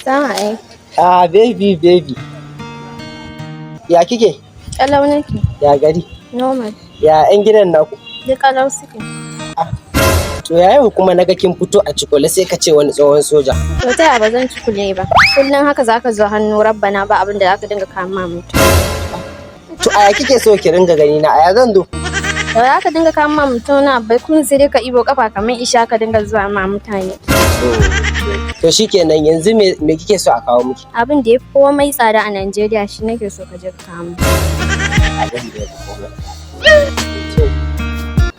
Zamani. Baby. Ya kike? Kalau nake. Ya gari? Normal. Ya 'yan gidan naku? Duk kalau suke. To ya yau kuma naga kin fito a cikole sai ka ce wani tsohon soja. To ta ba zan cikule ba. Kullum haka zaka zo hannu rabbana ba abin da zaka dinga kama mutum. To aya kike so ki ringa gani na aya zan zo? Da za ka dinga kama mutum na bai kun sai dai ka ibo kafa kamar isha ka dinga zuwa ma mutane. To shikenan yanzu me kike so a kawo miki? Abin da ya fi komai tsada a Najeriya shi nake so ka je ka kama. Abin da ya fi komai.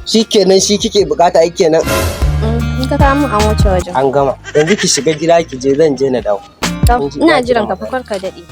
Shikenan shi kike bukata kenan. In ka kama an wuce wajen. An gama. Yanzu ki shiga gida ki je zan je na dawo. Ina jiran ka fa ka dade.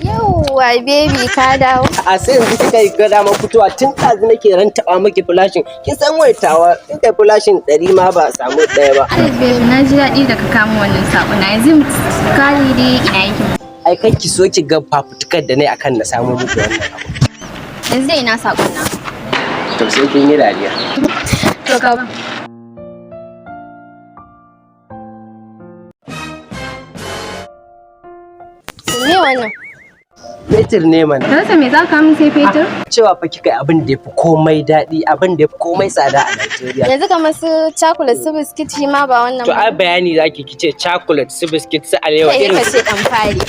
Yauwa baby ka dawo. A sai yanzu kika yi ga dama fitowa tun ɗazu nake rantaba miki flashin. Kin san waitawa in kai flashin 100 ma ba samu ɗaya ba. Ai baby na ji daɗi da ka kama wannan sako na yanzu kali dai ina yake. Ai kai ki so ki ga fafutukar da nayi akan na samu miki wannan abu. Yanzu dai ina sakon na. To sai kin yi dariya. To ka ba. Me wannan? Fetur ne mana. Rasa me za ka min sai fetur? Cewa fa kika yi abin da yafi komai daɗi, abin da yafi komai tsada a Najeriya. Yanzu kamar su chocolate su biskit shi ma ba wannan ba. To ai bayani zaki kice chocolate su biskit su alewa Sai ka ce dan fari.